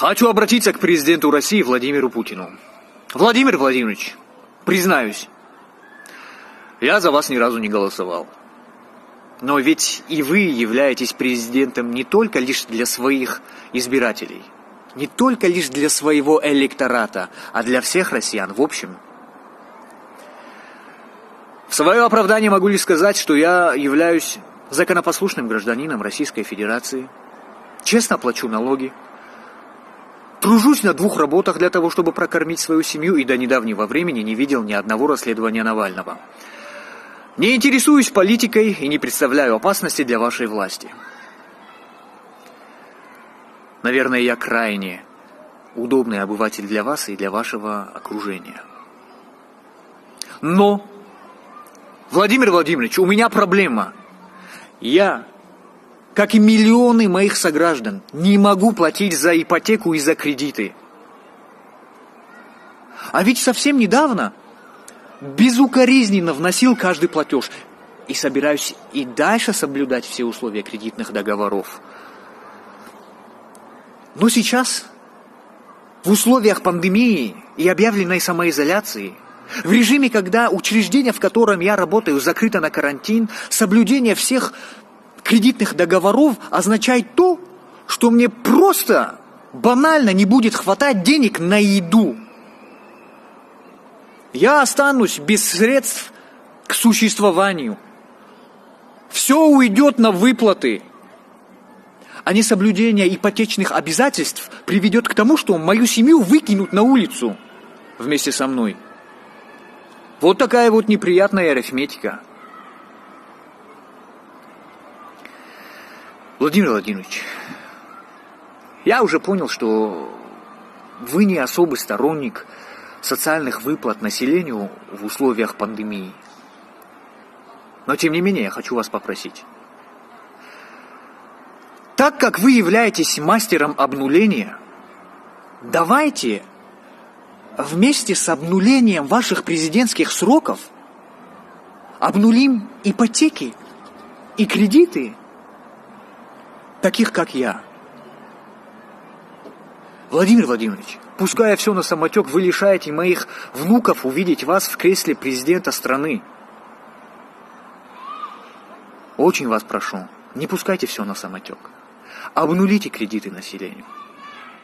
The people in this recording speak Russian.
Хочу обратиться к президенту России Владимиру Путину. Владимир Владимирович, признаюсь, я за вас ни разу не голосовал. Но ведь и вы являетесь президентом не только лишь для своих избирателей, не только лишь для своего электората, а для всех россиян в общем. В свое оправдание могу лишь сказать, что я являюсь законопослушным гражданином Российской Федерации, честно плачу налоги, тружусь на 2 работах для того, чтобы прокормить свою семью, и до недавнего времени не видел ни одного расследования Навального. Не интересуюсь политикой и не представляю опасности для вашей власти. Наверное, я крайне удобный обыватель для вас и для вашего окружения. Но, Владимир Владимирович, у меня проблема. Я, как и миллионы моих сограждан, не могу платить за ипотеку и за кредиты. А ведь совсем недавно безукоризненно вносил каждый платеж. И собираюсь и дальше соблюдать все условия кредитных договоров. Но сейчас, в условиях пандемии и объявленной самоизоляции, в режиме, когда учреждение, в котором я работаю, закрыто на карантин, соблюдение всех кредитных договоров означает то, что мне просто банально не будет хватать денег на еду. Я останусь без средств к существованию. Все уйдет на выплаты. А несоблюдение ипотечных обязательств приведет к тому, что мою семью выкинут на улицу вместе со мной. Вот такая вот неприятная арифметика. Владимир Владимирович, я уже понял, что вы не особый сторонник социальных выплат населению в условиях пандемии. Но тем не менее я хочу вас попросить. Так как вы являетесь мастером обнуления, давайте вместе с обнулением ваших президентских сроков обнулим ипотеки и кредиты таких, как я. Владимир Владимирович, пуская все на самотек, вы лишаете моих внуков увидеть вас в кресле президента страны. Очень вас прошу, не пускайте все на самотек. Обнулите кредиты населению.